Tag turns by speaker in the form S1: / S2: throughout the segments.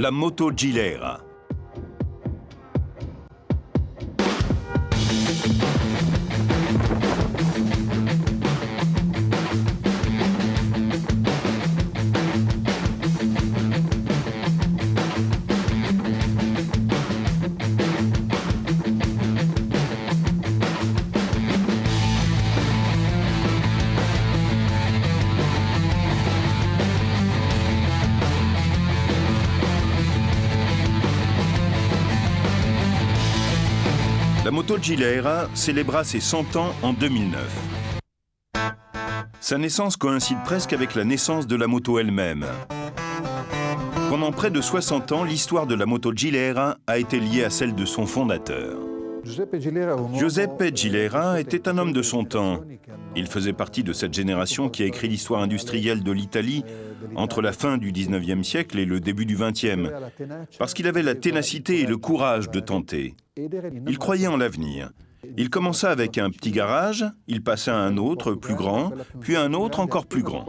S1: La moto Gilera. La moto Gilera célébra ses 100 ans en 2009. Sa naissance coïncide presque avec la naissance de la moto elle-même. Pendant près de 60 ans, l'histoire de la moto Gilera a été liée à celle de son fondateur. Giuseppe Gilera était un homme de son temps. Il faisait partie de cette génération qui a écrit l'histoire industrielle de l'Italie entre la fin du 19e siècle et le début du 20e, parce qu'il avait la ténacité et le courage de tenter. Il croyait en l'avenir. Il commença avec un petit garage, il passa à un autre plus grand, puis à un autre encore plus grand.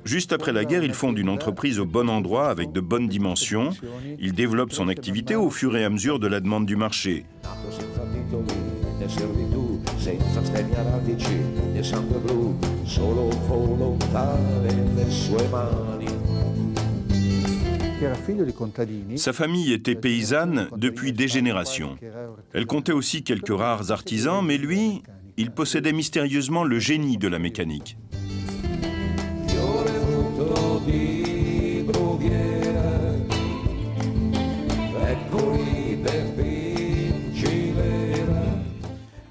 S1: Juste après la guerre, il fonde une entreprise au bon endroit avec de bonnes dimensions. Il développe son activité au fur et à mesure de la demande du marché. Sa famille était paysanne depuis des générations. Elle comptait aussi quelques rares artisans, mais lui, il possédait mystérieusement le génie de la mécanique.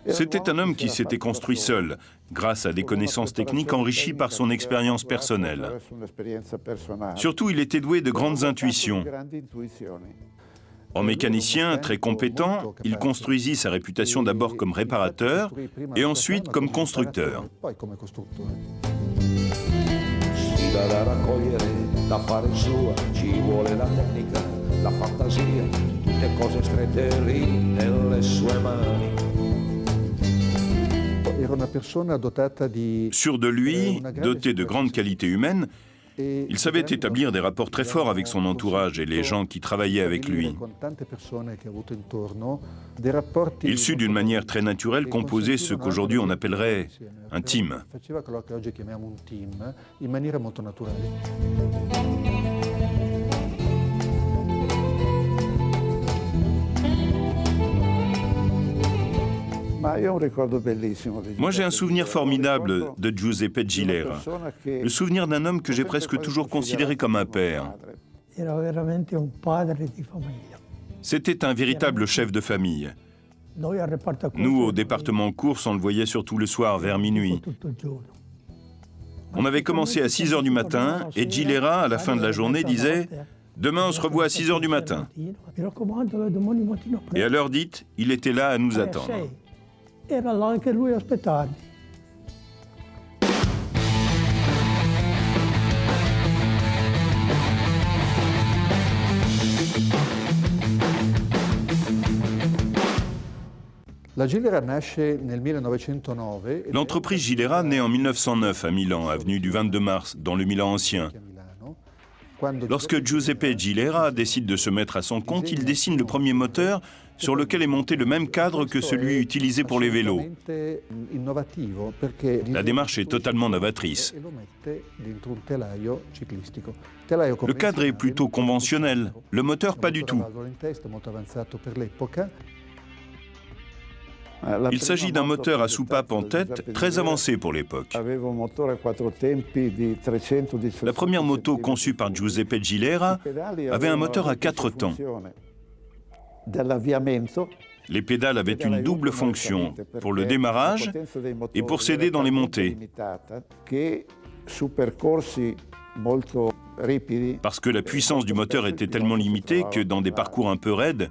S1: C'était un homme qui s'était construit seul, grâce à des connaissances techniques enrichies par son expérience personnelle. Surtout, il était doué de grandes intuitions. En mécanicien très compétent, il construisit sa réputation d'abord comme réparateur et ensuite comme constructeur. Sûr de lui, doté de grandes qualités humaines, il savait établir des rapports très forts avec son entourage et les gens qui travaillaient avec lui. Il sut d'une manière très naturelle composer ce qu'aujourd'hui on appellerait un team. Moi, j'ai un souvenir formidable de Giuseppe Gilera, le souvenir d'un homme que j'ai presque toujours considéré comme un père. C'était un véritable chef de famille. Nous, au département course, on le voyait surtout le soir, vers minuit. On avait commencé à 6 h du matin et Gilera, à la fin de la journée, disait « Demain, on se revoit à 6 h du matin ». Et à l'heure dite, il était là à nous attendre.
S2: Era là anche lui a aspettarmi.
S1: L'entreprise Gilera naît en 1909 à Milan, avenue du 22 mars, dans le Milan ancien. Lorsque Giuseppe Gilera décide de se mettre à son compte, il dessine le premier moteur sur lequel est monté le même cadre que celui utilisé pour les vélos. La démarche est totalement novatrice. Le cadre est plutôt conventionnel, le moteur pas du tout. Il s'agit d'un moteur à soupape en tête très avancé pour l'époque. La première moto conçue par Giuseppe Gilera avait un moteur à 4 temps. Les pédales avaient une double fonction, pour le démarrage et pour s'aider dans les montées. Parce que la puissance du moteur était tellement limitée que dans des parcours un peu raides,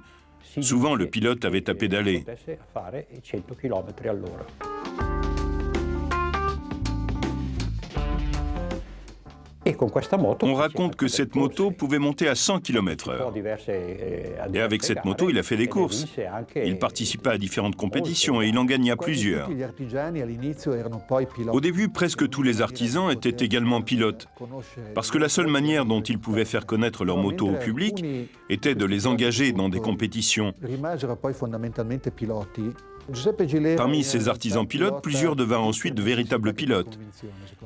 S1: souvent le pilote avait à pédaler. On raconte que cette moto pouvait monter à 100 km/h. Et avec cette moto, il a fait des courses. Il participa à différentes compétitions et il en gagna plusieurs. Au début, presque tous les artisans étaient également pilotes, parce que la seule manière dont ils pouvaient faire connaître leur moto au public était de les engager dans des compétitions. Parmi ces artisans pilotes, plusieurs devinrent ensuite de véritables pilotes.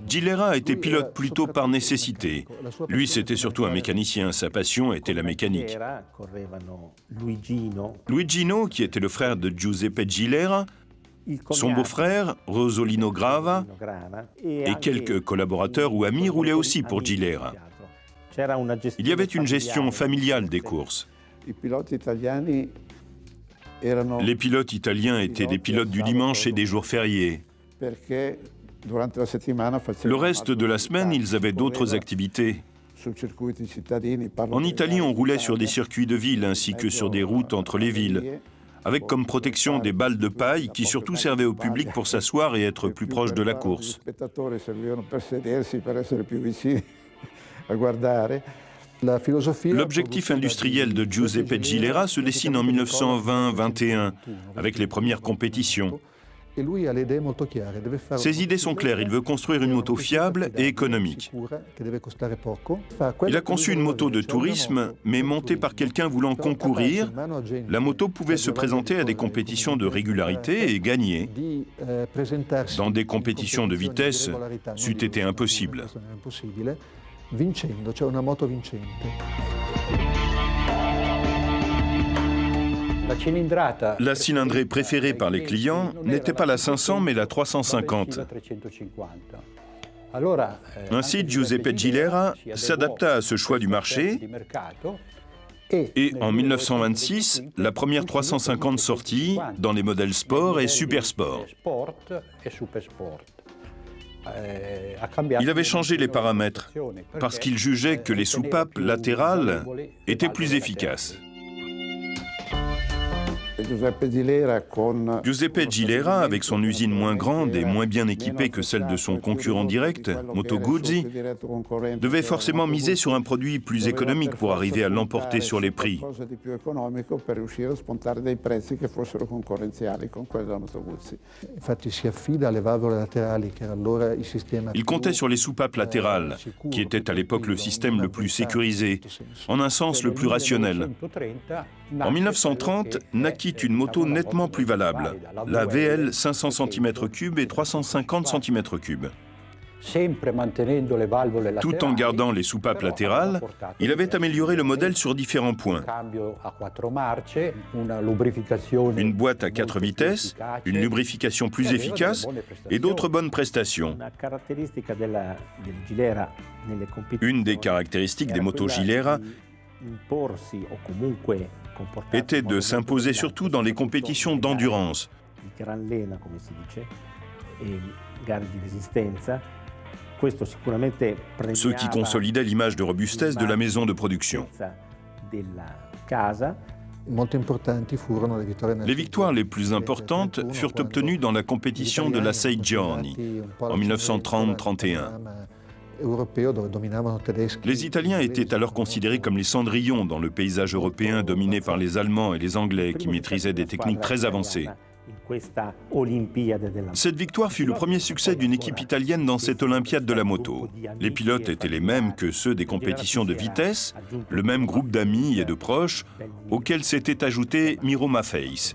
S1: Gilera était pilote plutôt par nécessité. Lui, c'était surtout un mécanicien. Sa passion était la mécanique. Luigino, qui était le frère de Giuseppe Gilera, son beau-frère, Rosolino Grava, et quelques collaborateurs ou amis roulaient aussi pour Gilera. Il y avait une gestion familiale des courses. Les pilotes italiens étaient des pilotes du dimanche et des jours fériés. Le reste de la semaine, ils avaient d'autres activités. En Italie, on roulait sur des circuits de ville ainsi que sur des routes entre les villes, avec comme protection des balles de paille qui surtout servaient au public pour s'asseoir et être plus proche de la course. L'objectif industriel de Giuseppe Gilera se dessine en 1920-21, avec les premières compétitions. Ses idées sont claires, il veut construire une moto fiable et économique. Il a conçu une moto de tourisme, mais montée par quelqu'un voulant concourir. La moto pouvait se présenter à des compétitions de régularité et gagner. Dans des compétitions de vitesse, c'eût été impossible.
S2: Vincendo, cioè una moto vincente.
S1: La cylindrée préférée par les clients n'était pas la 500 mais la 350. Ainsi, Giuseppe Gilera s'adapta à ce choix du marché et en 1926, la première 350 sortit dans les modèles sport et super sport. Il avait changé les paramètres parce qu'il jugeait que les soupapes latérales étaient plus efficaces. Giuseppe Gilera, avec son usine moins grande et moins bien équipée que celle de son concurrent direct, Moto Guzzi, devait forcément miser sur un produit plus économique pour arriver à l'emporter sur les prix. Il comptait sur les soupapes latérales, qui étaient à l'époque le système le plus sécurisé, en un sens le plus rationnel. En 1930, naquit une moto nettement plus valable, la VL 500 cm3 et 350 cm3. Tout en gardant les soupapes latérales, il avait amélioré le modèle sur différents points. Une boîte à 4 vitesses, une lubrification plus efficace et d'autres bonnes prestations. Une des caractéristiques des motos Gilera était de s'imposer surtout dans les compétitions d'endurance, ce qui consolidait l'image de robustesse de la maison de production. Les victoires les plus importantes furent obtenues dans la compétition de la Sei Giorni en 1930-31. Les Italiens étaient alors considérés comme les cendrillons dans le paysage européen dominé par les Allemands et les Anglais qui maîtrisaient des techniques très avancées. Cette victoire fut le premier succès d'une équipe italienne dans cette Olympiade de la moto. Les pilotes étaient les mêmes que ceux des compétitions de vitesse, le même groupe d'amis et de proches, auquel s'était ajouté Miro Maffei,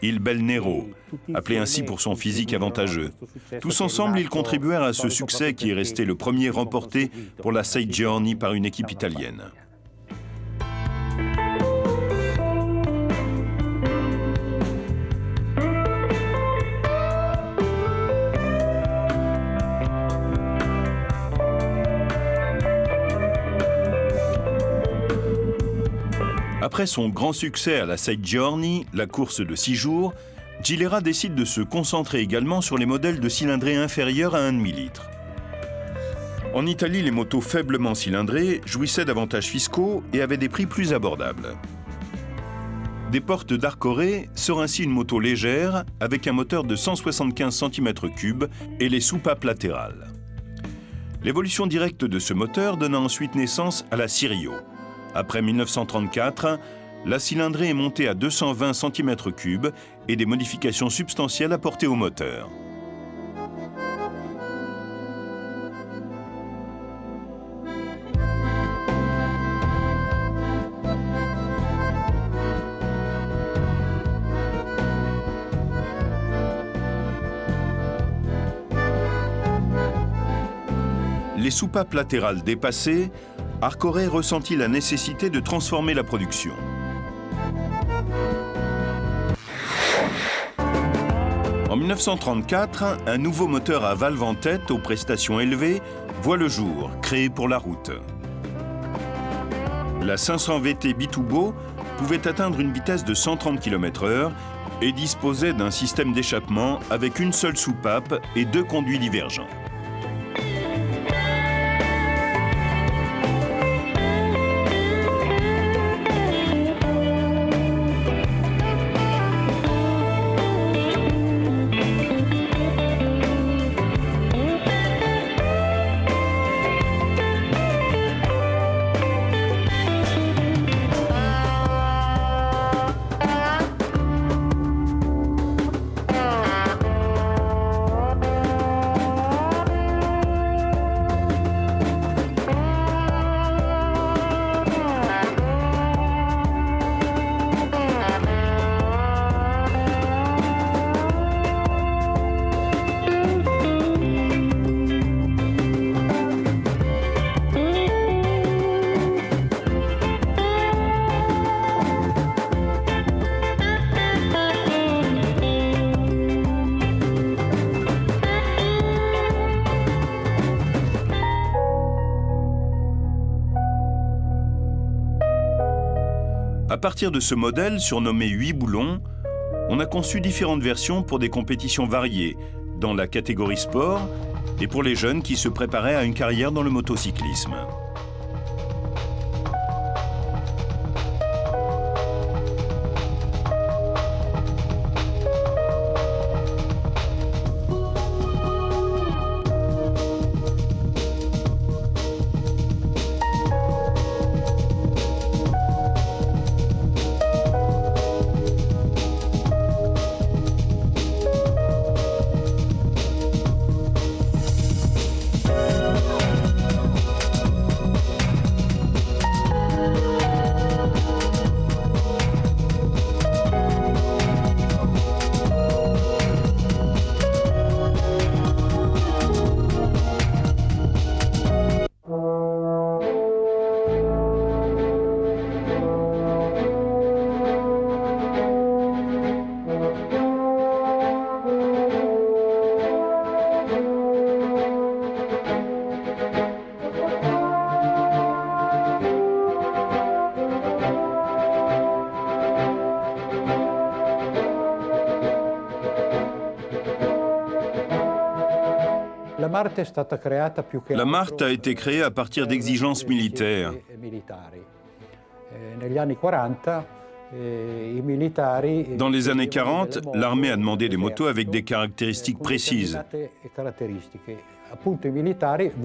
S1: Il Bel Nero, appelé ainsi pour son physique avantageux. Tous ensemble, ils contribuèrent à ce succès qui est resté le premier remporté pour la Sei Giorni par une équipe italienne. Après son grand succès à la Sei Giorni, la course de 6 jours, Gilera décide de se concentrer également sur les modèles de cylindrée inférieurs à 1,5 litre. En Italie, les motos faiblement cylindrées jouissaient d'avantages fiscaux et avaient des prix plus abordables. Des portes d'Arcore sort ainsi une moto légère avec un moteur de 175 cm3 et les soupapes latérales. L'évolution directe de ce moteur donna ensuite naissance à la Sirio. Après 1934, la cylindrée est montée à 220 cm3 et des modifications substantielles apportées au moteur. Les soupapes latérales dépassées, Arcoré ressentit la nécessité de transformer la production. En 1934, un nouveau moteur à valve en tête aux prestations élevées voit le jour, créé pour la route. La 500 VT Biturbo pouvait atteindre une vitesse de 130 km/h et disposait d'un système d'échappement avec une seule soupape et 2 conduits divergents. À partir de ce modèle, surnommé 8 boulons, on a conçu différentes versions pour des compétitions variées, dans la catégorie sport et pour les jeunes qui se préparaient à une carrière dans le motocyclisme.
S2: La
S1: Marthe a été créée à partir d'exigences militaires. Dans les années 40, l'armée a demandé des motos avec des caractéristiques précises.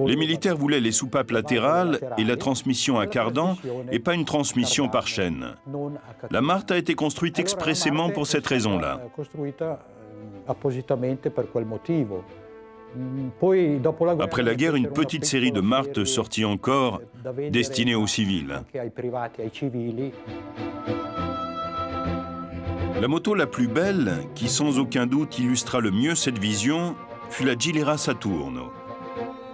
S1: Les militaires voulaient les soupapes latérales et la transmission à cardan et pas une transmission par chaîne. La Marthe a été construite expressément pour cette raison-là. Après la guerre, une petite série de Marthe sortit encore, destinée aux civils. La moto la plus belle, qui sans aucun doute illustra le mieux cette vision, fut la Gilera Saturno.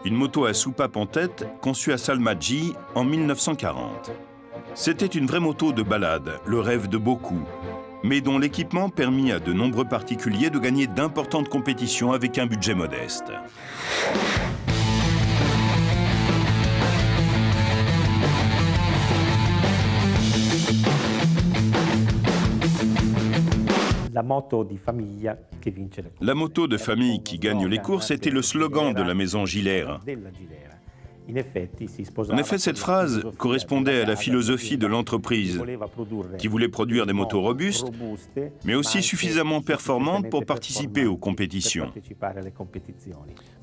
S1: Une moto à soupape en tête conçue à Salmaggi en 1940. C'était une vraie moto de balade, le rêve de beaucoup, mais dont l'équipement permit à de nombreux particuliers de gagner d'importantes compétitions avec un budget modeste.
S3: La moto de famille qui gagne les courses était le slogan de la maison Gilera.
S1: En effet, cette phrase correspondait à la philosophie de l'entreprise, qui voulait produire des motos robustes, mais aussi suffisamment performantes pour participer aux compétitions.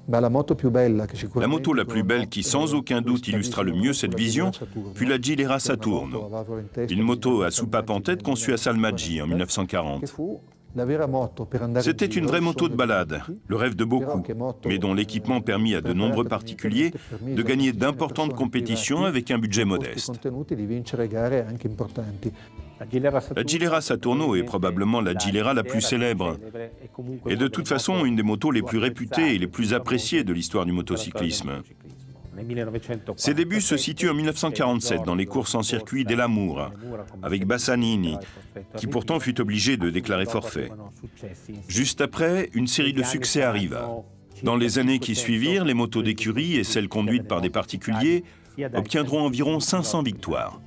S2: La
S1: moto la plus belle qui, sans aucun doute, illustra le mieux cette vision, fut la Gilera Saturno, une moto à soupape en tête conçue à Salmaggi en 1940. C'était une vraie moto de balade, le rêve de beaucoup, mais dont l'équipement permit à de nombreux particuliers de gagner d'importantes compétitions avec un budget modeste. La Gilera Saturno est probablement la Gilera la plus célèbre, et de toute façon une des motos les plus réputées et les plus appréciées de l'histoire du motocyclisme. Ses débuts se situent en 1947 dans les courses en circuit dell'Amoura, avec Bassanini, qui pourtant fut obligé de déclarer forfait. Juste après, une série de succès arriva. Dans les années qui suivirent, les motos d'écurie et celles conduites par des particuliers obtiendront environ 500 victoires.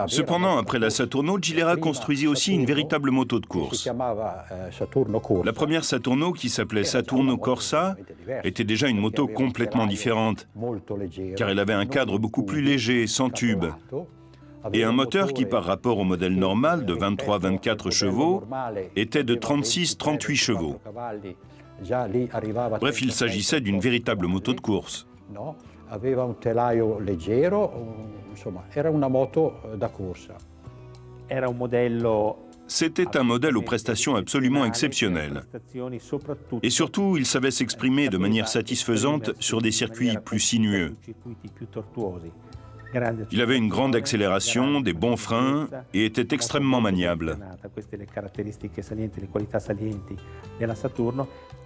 S1: Cependant, après la Saturno, Gilera construisit aussi une véritable moto de course. La première Saturno, qui s'appelait Saturno Corsa, était déjà une moto complètement différente, car elle avait un cadre beaucoup plus léger, sans tube, et un moteur qui, par rapport au modèle normal de 23-24 chevaux, était de 36-38 chevaux. Bref, il s'agissait d'une véritable moto de course. C'était un modèle aux prestations absolument exceptionnelles. Et surtout, il savait s'exprimer de manière satisfaisante sur des circuits plus sinueux. Il avait une grande accélération, des bons freins et était extrêmement maniable.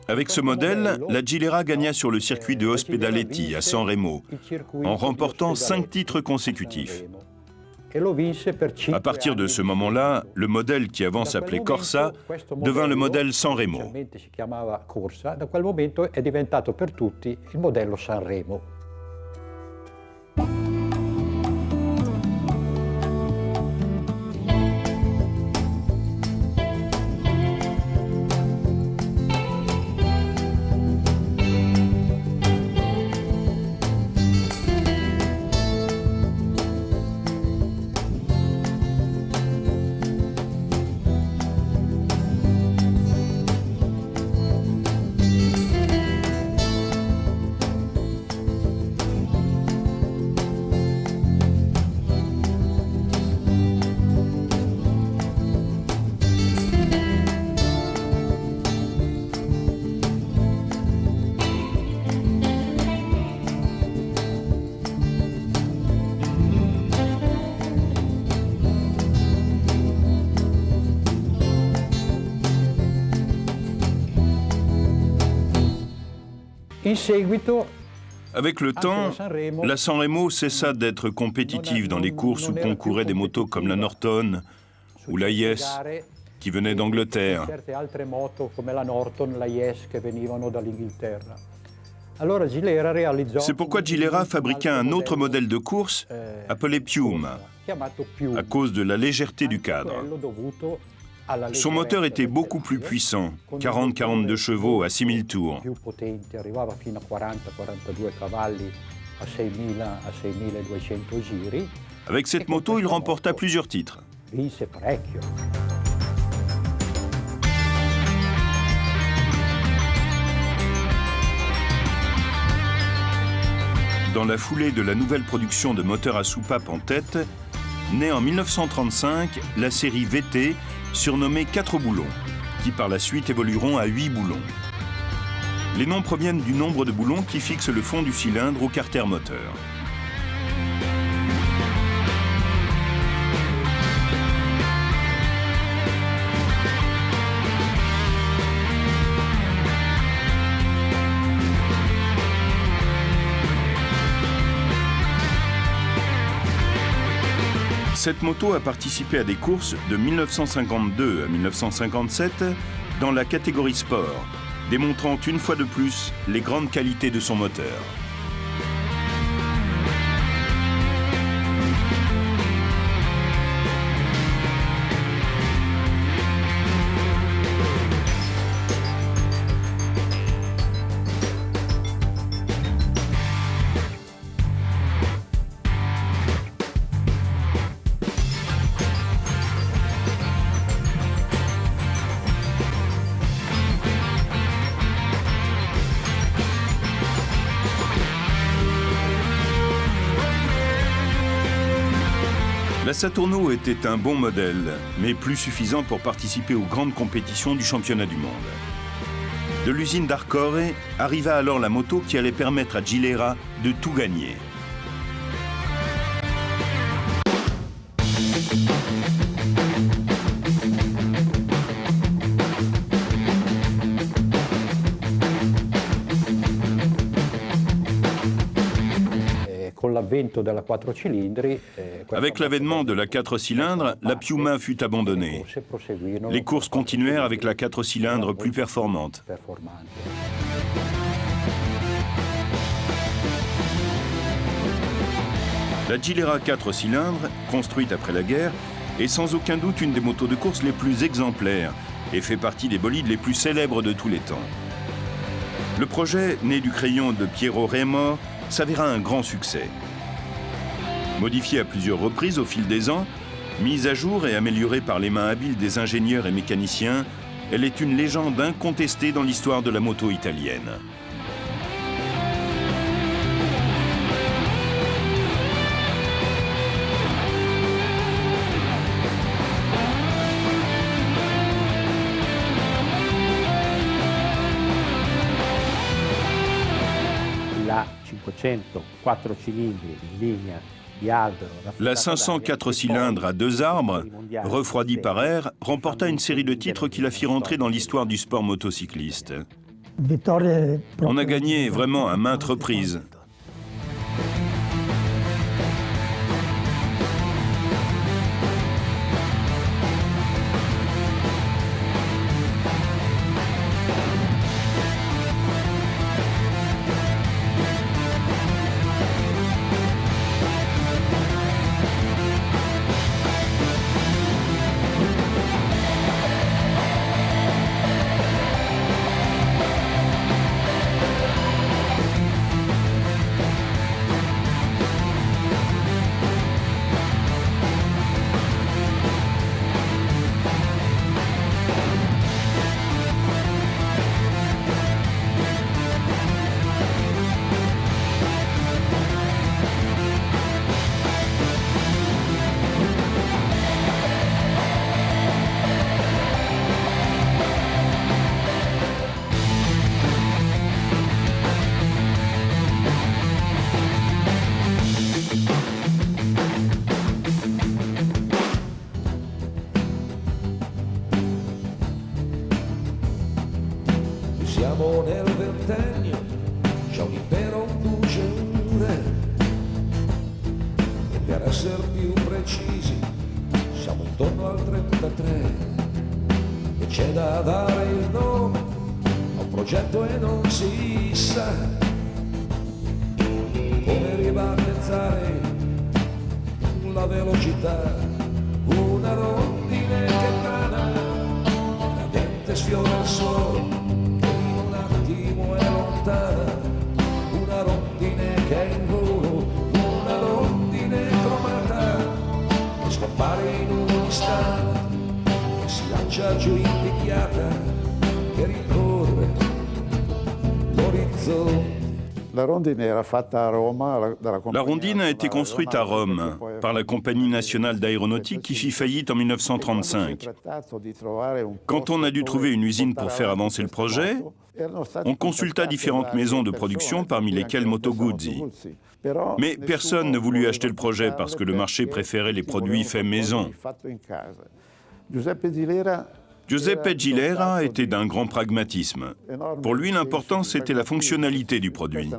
S1: Avec ce modèle, la Gilera gagna sur le circuit de Ospedaletti à San Remo, en remportant 5 titres consécutifs. À partir de ce moment-là, le modèle qui avant s'appelait Corsa devint le modèle San Remo. Avec le temps, la San Remo cessa d'être compétitive dans les courses où concouraient des motos comme la Norton ou la Yes, qui venaient d'Angleterre. C'est pourquoi Gilera fabriqua un autre modèle de course appelé Piuma, à cause de la légèreté du cadre. Son moteur était beaucoup plus puissant, 40-42 chevaux à 6000 tours. Avec cette moto, il remporta plusieurs titres. Dans la foulée de la nouvelle production de moteurs à soupape en tête, naît en 1935 la série VT, surnommée 4 boulons, qui par la suite évolueront à 8 boulons. Les noms proviennent du nombre de boulons qui fixe le fond du cylindre au carter moteur. Cette moto a participé à des courses de 1952 à 1957 dans la catégorie sport, démontrant une fois de plus les grandes qualités de son moteur. La Saturno était un bon modèle, mais plus suffisant pour participer aux grandes compétitions du championnat du monde. De l'usine d'Arcore arriva alors la moto qui allait permettre à Gilera de tout gagner. Avec l'avènement de la 4 cylindres, la Piuma fut abandonnée. Les courses continuèrent avec la 4 cylindres plus performante. La Gilera 4 cylindres, construite après la guerre, est sans aucun doute une des motos de course les plus exemplaires et fait partie des bolides les plus célèbres de tous les temps. Le projet, né du crayon de Piero Remo, s'avéra un grand succès. Modifiée à plusieurs reprises au fil des ans, mise à jour et améliorée par les mains habiles des ingénieurs et mécaniciens, elle est une légende incontestée dans l'histoire de la moto italienne. La 504 cylindres à 2 arbres, refroidie par air, remporta une série de titres qui la fit rentrer dans l'histoire du sport motocycliste. On a gagné vraiment à maintes reprises.
S4: Siamo nel ventennio, c'è un impero in luce, e per essere più precisi siamo intorno al 33, e c'è da dare il nome a un progetto e non si sa come ribattezzare la velocità, una rondine che trana, la gente sfiora il sole. Una rondine che è in volo, una rondine cromata che scompare in un istante, che si lancia giù in picchiata, che rincorre l'orizzonte.
S1: La rondine a été construite à Rome par la Compagnie nationale d'aéronautique qui fit faillite en 1935. Quand on a dû trouver une usine pour faire avancer le projet, on consulta différentes maisons de production, parmi lesquelles Moto Guzzi. Mais personne ne voulut acheter le projet parce que le marché préférait les produits faits maison. Giuseppe Gilera était d'un grand pragmatisme. Pour lui, l'important, c'était la fonctionnalité du produit.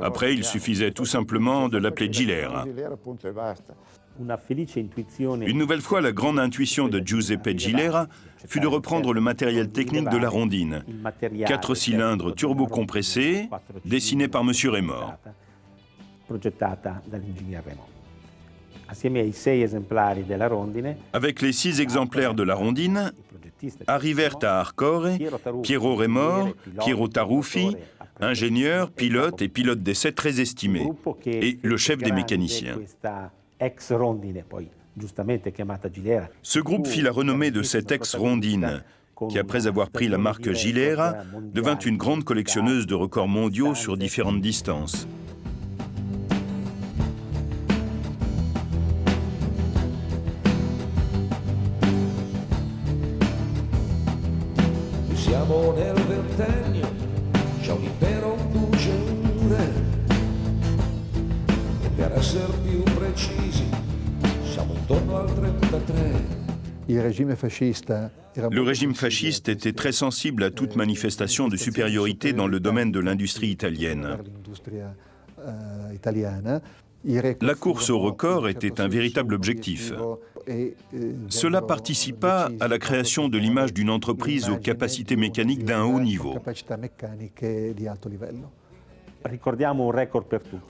S1: Après, il suffisait tout simplement de l'appeler Gilera. Une nouvelle fois, la grande intuition de Giuseppe Gilera fut de reprendre le matériel technique de la rondine. 4 cylindres turbocompressés, dessinés par M. Rémor. Avec les 6 exemplaires de la rondine, arrivèrent à Arcore Piero Rémor, Piero Taruffi, ingénieur, pilote et pilote d'essai très estimé, et le chef des mécaniciens. Ce groupe fit la renommée de cette ex-rondine, qui après avoir pris la marque Gilera, devint une grande collectionneuse de records mondiaux sur différentes distances.
S4: Siamo nel ventennio, c'è un impero in luce pure, e per essere più precisi siamo intorno al 33.
S1: Le régime fasciste était très sensible à toute manifestation de supériorité dans le domaine de l'industrie italienne. La course au record était un véritable objectif. Cela participa à la création de l'image d'une entreprise aux capacités mécaniques d'un haut niveau.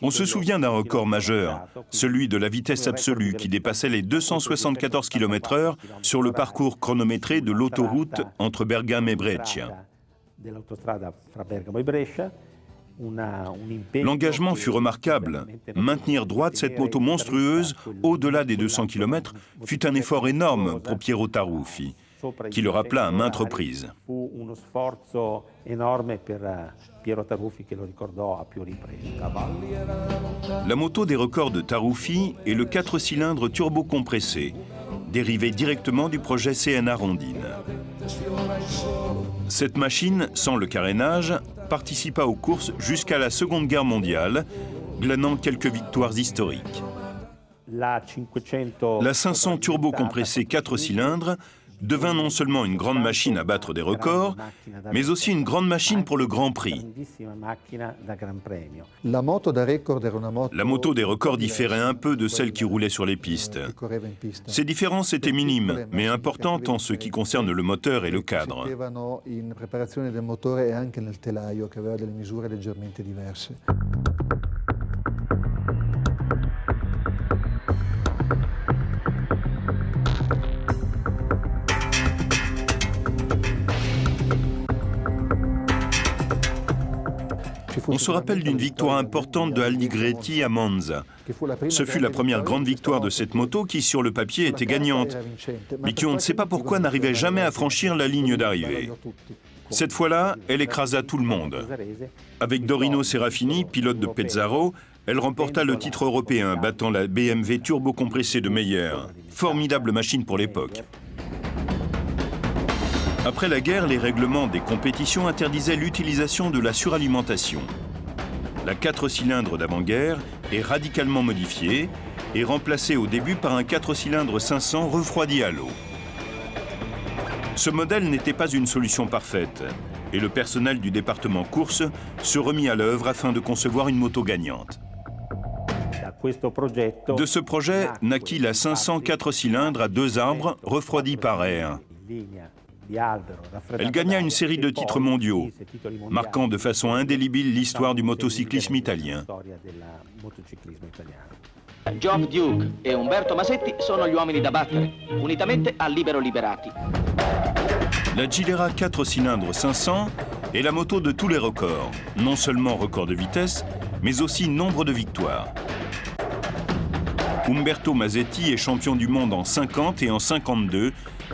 S1: On se souvient d'un record majeur, celui de la vitesse absolue qui dépassait les 274 km/h sur le parcours chronométré de l'autoroute entre Bergame et Brescia. L'engagement fut remarquable. Maintenir droite cette moto monstrueuse au-delà des 200 km fut un effort énorme pour Piero Taruffi, qui le rappela à maintes reprises. La moto des records de Taruffi est le 4 cylindres turbocompressé, dérivé directement du projet CNA Rondine. Cette machine, sans le carénage, participa aux courses jusqu'à la Seconde Guerre mondiale, glanant quelques victoires historiques. La 500 turbocompressée 4 cylindres devint non seulement une grande machine à battre des records, mais aussi une grande machine pour le Grand Prix. La moto des records différait un peu de celle qui roulait sur les pistes. Ces différences étaient minimes, mais importantes en ce qui concerne le moteur et le cadre. On se rappelle d'une victoire importante de Aldigretti à Monza. Ce fut la première grande victoire de cette moto qui, sur le papier, était gagnante, mais qui, on ne sait pas pourquoi, n'arrivait jamais à franchir la ligne d'arrivée. Cette fois-là, elle écrasa tout le monde. Avec Dorino Serafini, pilote de Pesaro, elle remporta le titre européen, battant la BMW turbocompressée de Meyer. Formidable machine pour l'époque. Après la guerre, les règlements des compétitions interdisaient l'utilisation de la suralimentation. La 4 cylindres d'avant-guerre est radicalement modifiée et remplacée au début par un 4 cylindres 500 refroidi à l'eau. Ce modèle n'était pas une solution parfaite et le personnel du département course se remit à l'œuvre afin de concevoir une moto gagnante. De ce projet naquit la 500 4 cylindres à 2 arbres refroidis par air. Elle gagna une série de titres mondiaux, marquant de façon indélébile l'histoire du motocyclisme italien.
S5: Geoff Duke e Umberto Masetti sono gli uomini da battere, unitamente a Libero Liberati.
S1: La Gilera 4 cylindres 500 est la moto de tous les records, non seulement record de vitesse, mais aussi nombre de victoires. Umberto Masetti est champion du monde en 50 et en 52,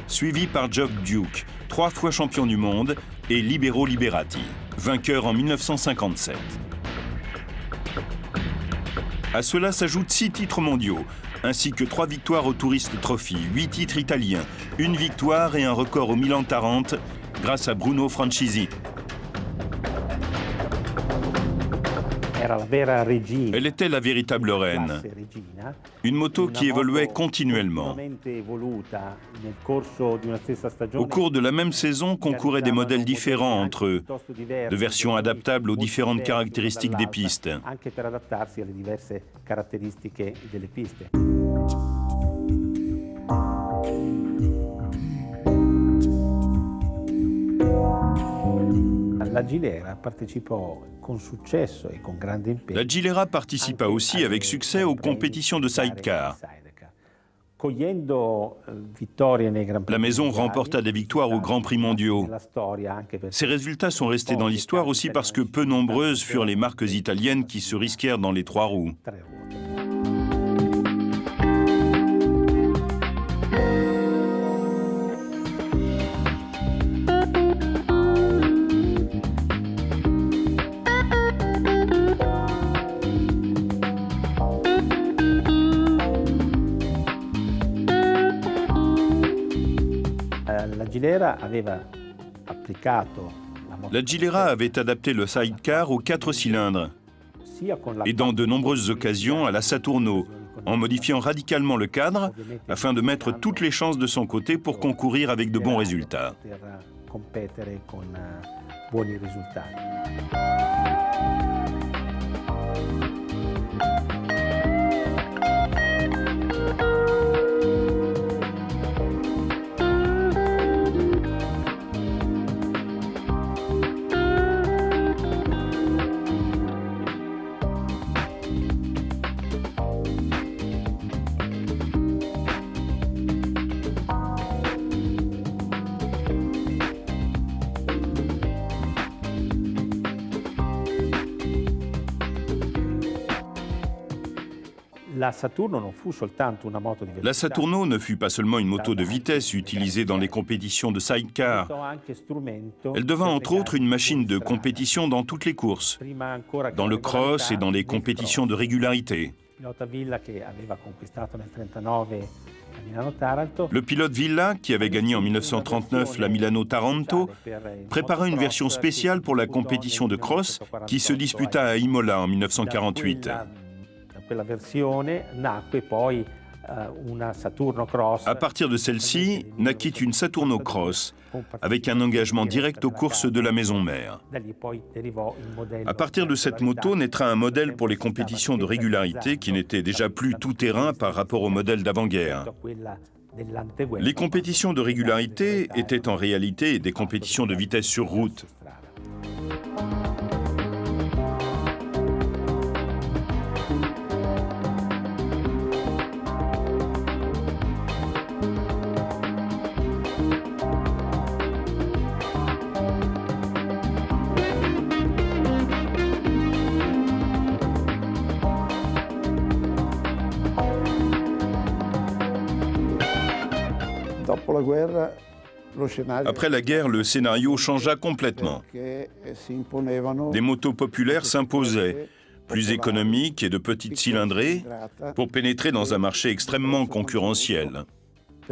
S1: suivi par Geoff Duke, 3 fois champion du monde, et Libero Liberati, vainqueur en 1957. À cela s'ajoutent 6 titres mondiaux, ainsi que 3 victoires au Tourist Trophy, 8 titres italiens, 1 victoire et un record au Milan-Tarente grâce à Bruno Franchisi. Elle était la véritable reine. Une moto qui évoluait continuellement. Au cours de la même saison, concouraient des modèles différents entre eux, de versions adaptables aux différentes caractéristiques des pistes.
S2: La Gilera
S1: participa aussi avec succès aux compétitions de sidecar. La maison remporta des victoires aux Grands Prix mondiaux. Ces résultats sont restés dans l'histoire aussi parce que peu nombreuses furent les marques italiennes qui se risquèrent dans les 3 roues. La Gilera avait adapté le sidecar aux 4 cylindres et dans de nombreuses occasions à la Saturno, en modifiant radicalement le cadre afin de mettre toutes les chances de son côté pour concourir avec de bons résultats.
S3: La
S1: Saturno ne fut pas seulement une moto de vitesse utilisée dans les compétitions de sidecar. Elle devint entre autres une machine de compétition dans toutes les courses, dans le cross et dans les compétitions de régularité. Le pilote Villa, qui avait gagné en 1939 la Milano-Taranto, prépara une version spéciale pour la compétition de cross qui se disputa à Imola en 1948. À partir de celle-ci, naquit une Saturno Cross, avec un engagement direct aux courses de la maison mère. À partir de cette moto naîtra un modèle pour les compétitions de régularité qui n'était déjà plus tout-terrain par rapport au modèle d'avant-guerre. Les compétitions de régularité étaient en réalité des compétitions de vitesse sur route. Après la guerre, le scénario changea complètement. Des motos populaires s'imposaient, plus économiques et de petites cylindrées, pour pénétrer dans un marché extrêmement concurrentiel. «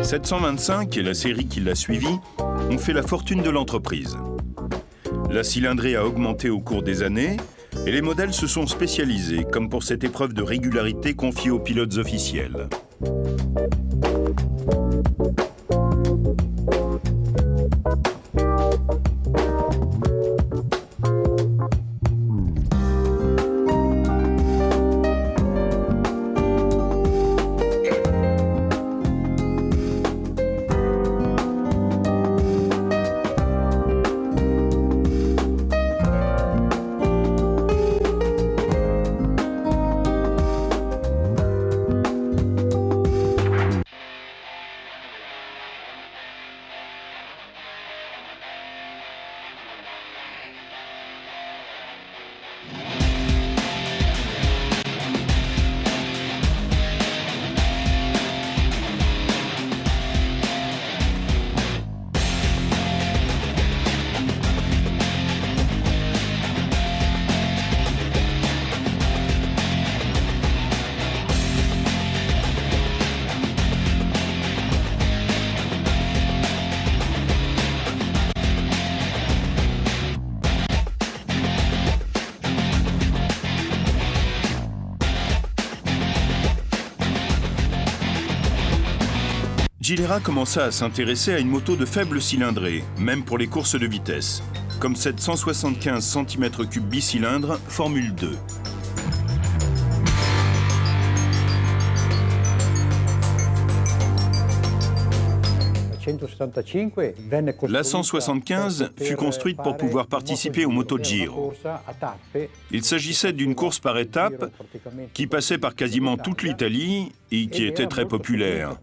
S1: 725 et la série qui l'a suivie ont fait la fortune de l'entreprise. La cylindrée a augmenté au cours des années et les modèles se sont spécialisés, comme pour cette épreuve de régularité confiée aux pilotes officiels. Gilera commença à s'intéresser à une moto de faible cylindrée, même pour les courses de vitesse, comme cette 175 cm3 bicylindre Formule 2. La 175 fut construite pour pouvoir participer au MotoGiro. Il s'agissait d'une course par étapes qui passait par quasiment toute l'Italie et qui était très populaire.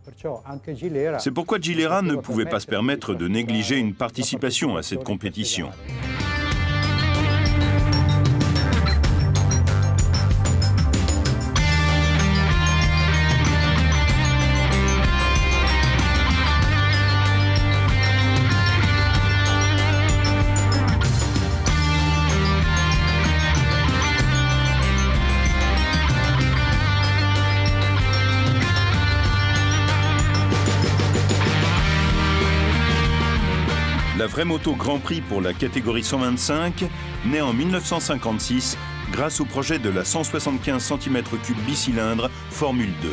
S1: C'est pourquoi Gilera ne pouvait pas se permettre de négliger une participation à cette compétition. La vraie moto Grand Prix pour la catégorie 125 naît en 1956 grâce au projet de la 175 cm3 bicylindre Formule 2.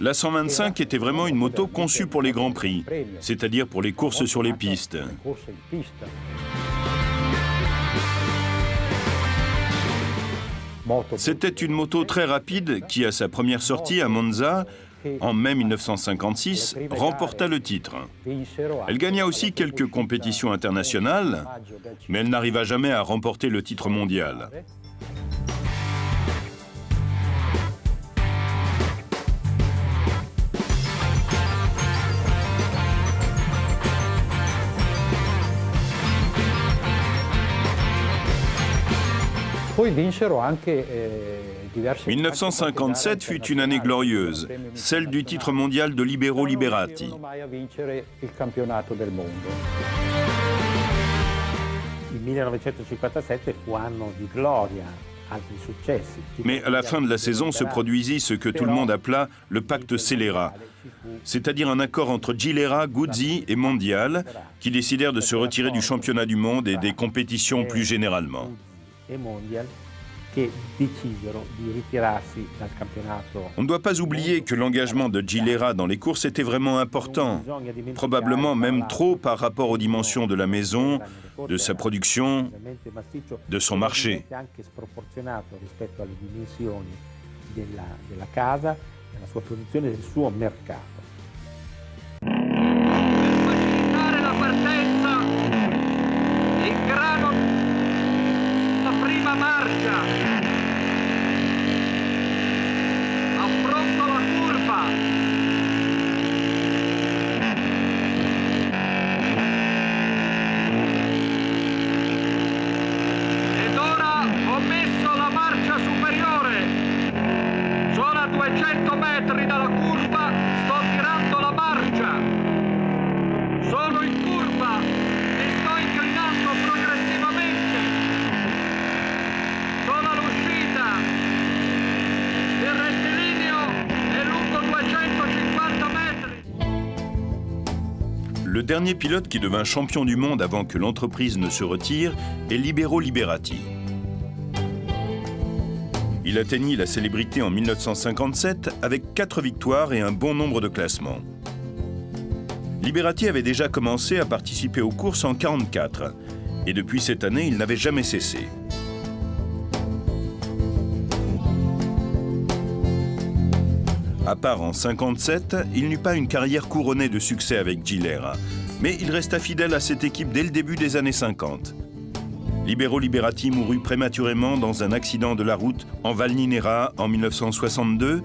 S1: La 125 était vraiment une moto conçue pour les Grands Prix, c'est-à-dire pour les courses sur les pistes. C'était une moto très rapide qui, à sa première sortie à Monza, en mai 1956, remporta le titre. Elle gagna aussi quelques compétitions internationales, mais elle n'arriva jamais à remporter le titre mondial.
S2: Poi vinsero anche
S1: 1957 fut une année glorieuse, celle du titre mondial de Libero Liberati.
S3: Il 1957 fu anno di gloria, altri successi.
S1: Mais à la fin de la saison se produisit ce que tout le monde appela le pacte Scélera, c'est-à-dire un accord entre Gilera, Guzzi et Mondial, qui décidèrent de se retirer du championnat du monde et des compétitions plus généralement. On ne doit pas oublier que l'engagement de Gilera dans les courses était vraiment important, probablement même trop par rapport aux dimensions de la maison, de sa production, de son marché.
S4: Marcia, affronto la curva, ed ora ho messo la marcia superiore, sono a 200 metri dalla curva, sto tirando la marcia, sono in curva e sto inclinando progressivamente.
S1: Le dernier pilote qui devint champion du monde avant que l'entreprise ne se retire est Libero Liberati. Il atteignit la célébrité en 1957 avec 4 victoires et un bon nombre de classements. Liberati avait déjà commencé à participer aux courses en 1944 et depuis cette année, il n'avait jamais cessé. À part en 1957, il n'eut pas une carrière couronnée de succès avec Gilera, mais il resta fidèle à cette équipe dès le début des années 50. Libero Liberati mourut prématurément dans un accident de la route en Val Ninera en 1962,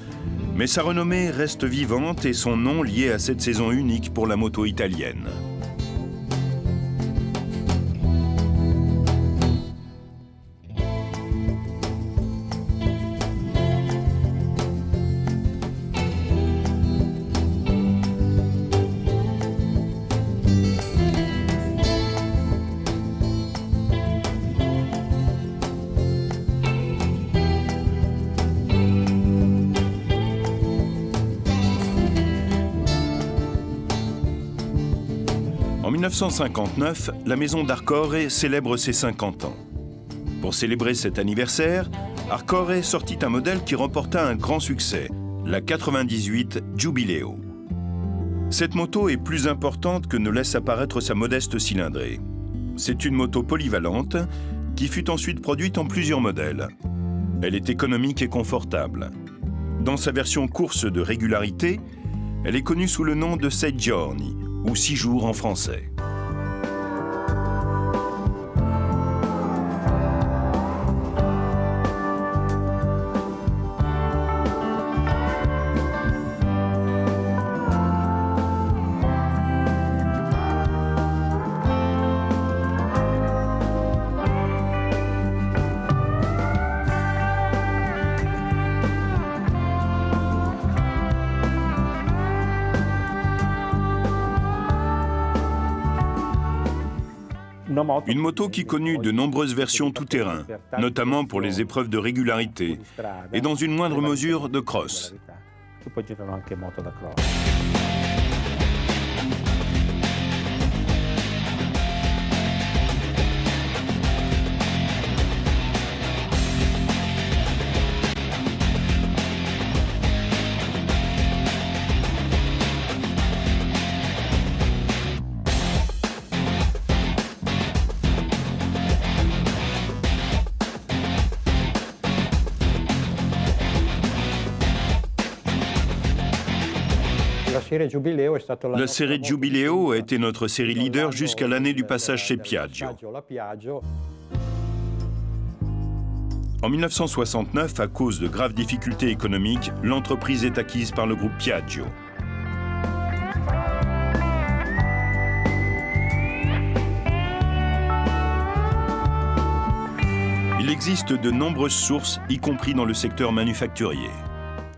S1: mais sa renommée reste vivante et son nom lié à cette saison unique pour la moto italienne. En 1959, la maison d'Arcore célèbre ses 50 ans. Pour célébrer cet anniversaire, Arcore sortit un modèle qui remporta un grand succès, la 98 Jubileo. Cette moto est plus importante que ne laisse apparaître sa modeste cylindrée. C'est une moto polyvalente qui fut ensuite produite en plusieurs modèles. Elle est économique et confortable. Dans sa version course de régularité, elle est connue sous le nom de 6 giorni, ou 6 jours en français. Une moto qui connut de nombreuses versions tout-terrain, notamment pour les épreuves de régularité, et dans une moindre mesure de cross. La série Jubileo a été notre série leader jusqu'à l'année du passage chez Piaggio. En 1969, à cause de graves difficultés économiques, l'entreprise est acquise par le groupe Piaggio. Il existe de nombreuses sources, y compris dans le secteur manufacturier.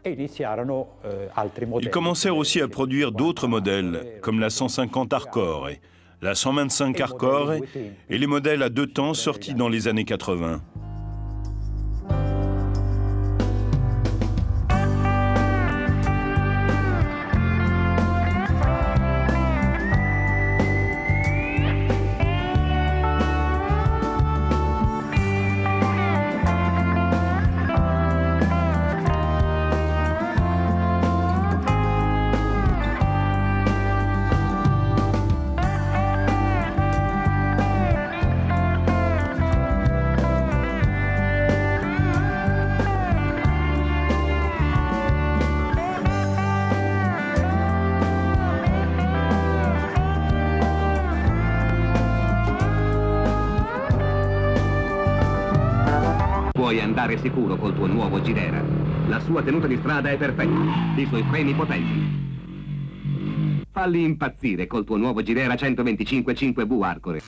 S1: Ils commencèrent aussi à produire d'autres modèles, comme la 150 Arcore, la 125 Arcore et les modèles à 2 temps sortis dans les années 80.
S6: Puoi andare sicuro col tuo nuovo Gilera. La sua tenuta di strada è perfetta, i suoi freni potenti. Falli impazzire col tuo nuovo Gilera 125 5V Arcore.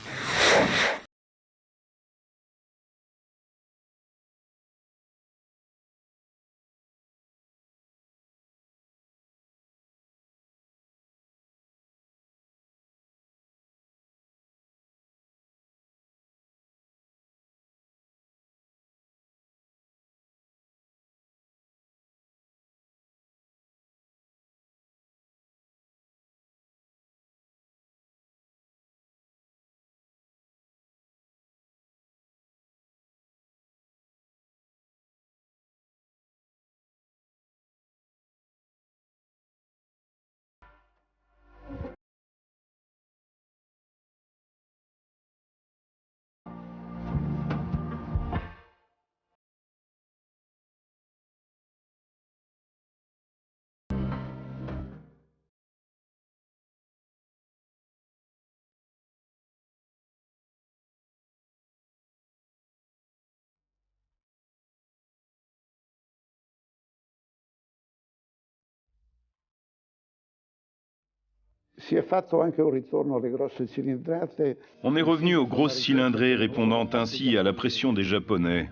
S1: On est revenu aux grosses cylindrées, répondant ainsi à la pression des Japonais.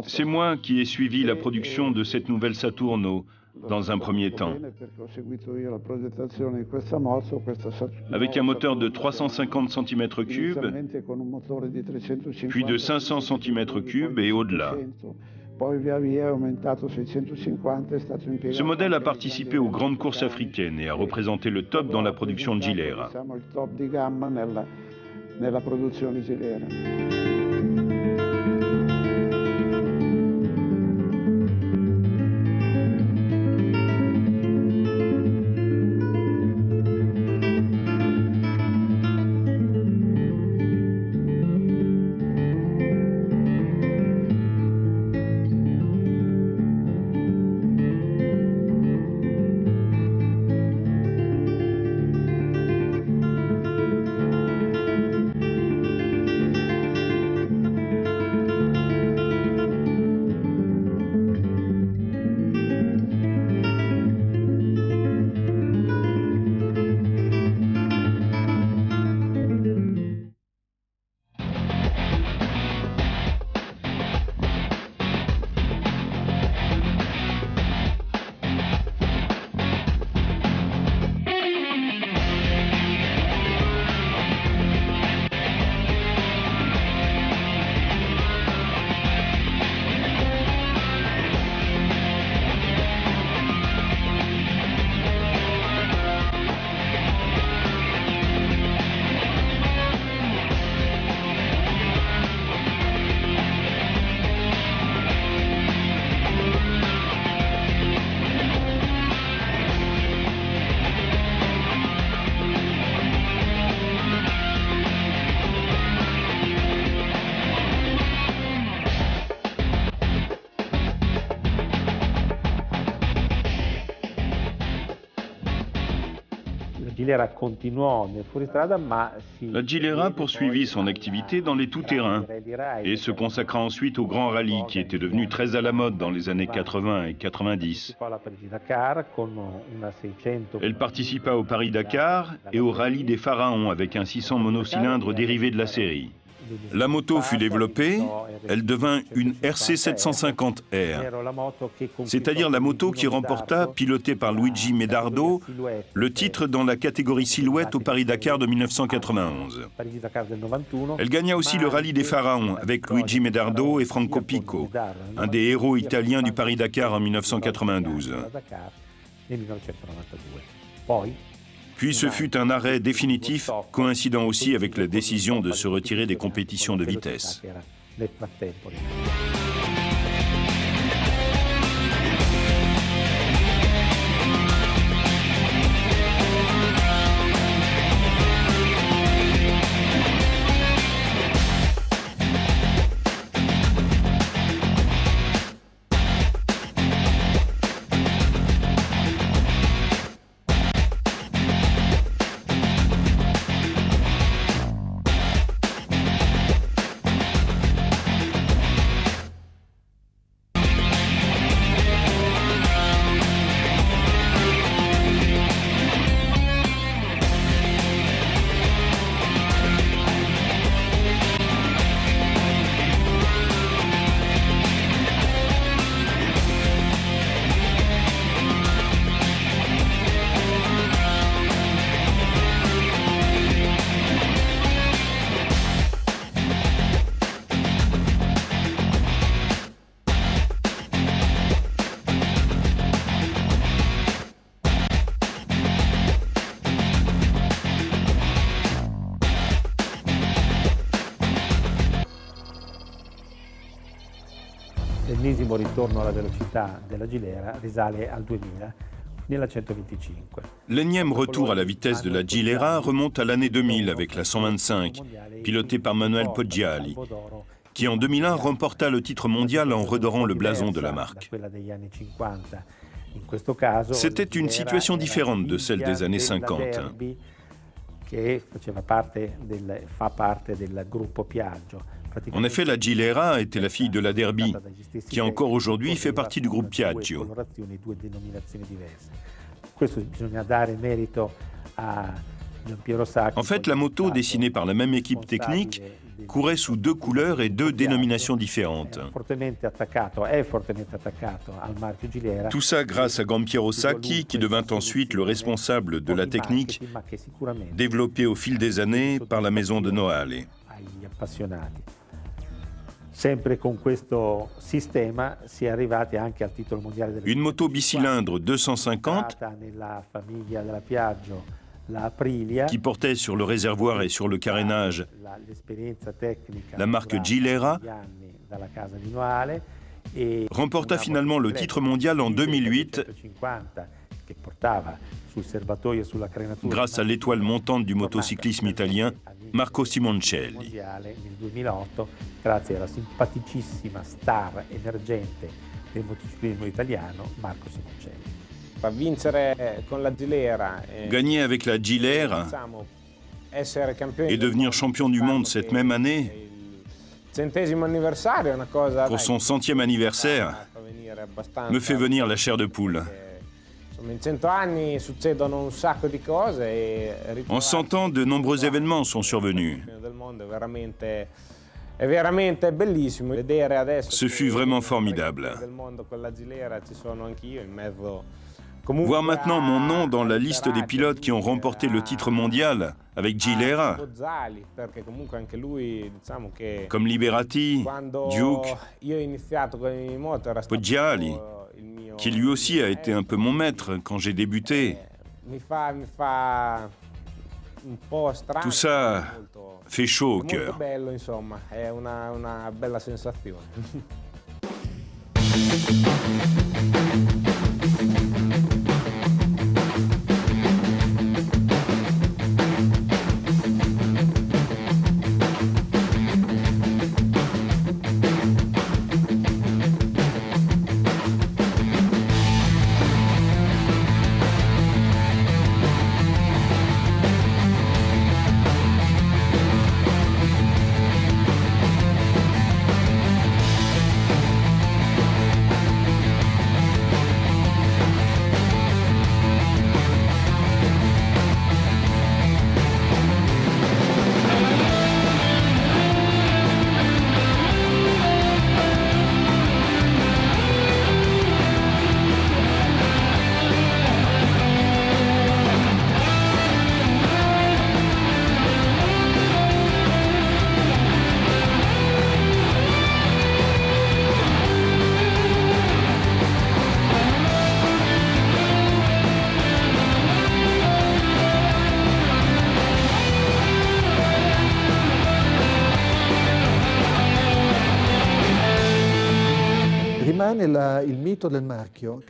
S1: C'est moi qui ai suivi la production de cette nouvelle Saturno dans un premier temps. Avec un moteur de 350 cm3, puis de 500 cm3 et au-delà. Ce modèle a participé aux grandes courses africaines et a représenté le top dans la production de Gilera.
S7: nella produzione Gilera.
S1: La Gilera poursuivit son activité dans les tout-terrains et se consacra ensuite au Grand Rallye qui était devenu très à la mode dans les années 80 et 90. Elle participa au Paris-Dakar et au Rallye des Pharaons avec un 600 monocylindres dérivé de la série. La moto fut développée, elle devint une RC 750R, c'est-à-dire la moto qui remporta, pilotée par Luigi Medardo, le titre dans la catégorie silhouette au Paris-Dakar de 1991. Elle gagna aussi le Rallye des Pharaons avec Luigi Medardo et Franco Pico, un des héros italiens du Paris-Dakar en 1992. Puis ce fut un arrêt définitif, coïncidant aussi avec la décision de se retirer des compétitions de vitesse.
S3: L'ennesimo ritorno alla velocità della Gilera risale al 2000, nella 125.
S1: L'énième retour à la vitesse de la Gilera remonte à l'année 2000 avec la 125, pilotée par Manuel Poggiali, qui en 2001 remporta le titre mondial en redorant le blason de la marque. C'était une situation différente de celle des années 50. En effet, la Gilera était la fille de la Derby, qui encore aujourd'hui fait partie du groupe Piaggio. En fait, la moto, dessinée par la même équipe technique, courait sous deux couleurs et deux dénominations différentes. Tout ça grâce à Gampiero Sacchi, qui devint ensuite le responsable de la technique, développée au fil des années par la maison de Noale. Une moto bicylindre 250 qui portait sur le réservoir et sur le carénage la marque Gilera, remporta finalement le titre mondial en 2008 grâce à l'étoile montante du motocyclisme italien Marco Simoncelli.
S3: Grazie alla simpaticissima star emergente del motociclismo italiano, Marco Simoncelli.
S1: Gagner avec la Gilera et devenir champion du monde cette même année, pour son 100e anniversaire, me fait venir la chair de poule. En 100 ans, de nombreux événements sont survenus. Ce fut vraiment formidable. Voir maintenant mon nom dans la liste des pilotes qui ont remporté le titre mondial avec Gilera, comme Liberati, Duke, Poggiali, qui lui aussi a été un peu mon maître quand j'ai débuté. Tout ça fait chaud au cœur.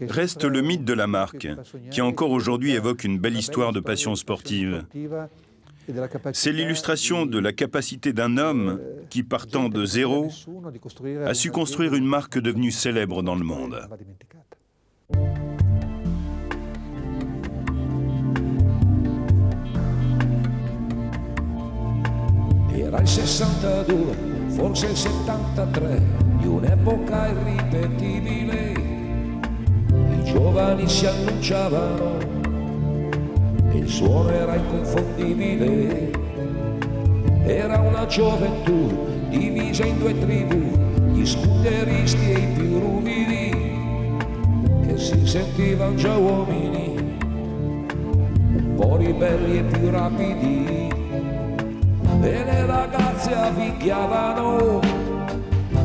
S1: Reste le mythe de la marque, qui encore aujourd'hui évoque une belle histoire de passion sportive. C'est l'illustration de la capacité d'un homme qui, partant de zéro, a su construire une marque devenue célèbre dans le monde.
S4: Era il 62, forse il 73, di un'epoca irripetibile. I giovani si annunciavano e il suono era inconfondibile. Era una gioventù divisa in due tribù, gli scooteristi e i più ruvidi, che si sentivano già uomini, un po' ribelli e più rapidi. E le ragazze avvicchiavano,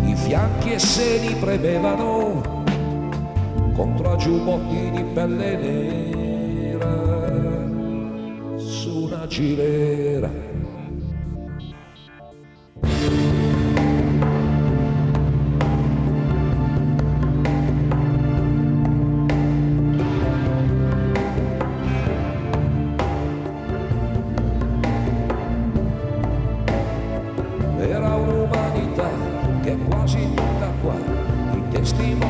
S4: i fianchi e seni premevano contro a giubbotti di pelle nera su una Gilera. Era un'umanità che è quasi tutta qua, in testimone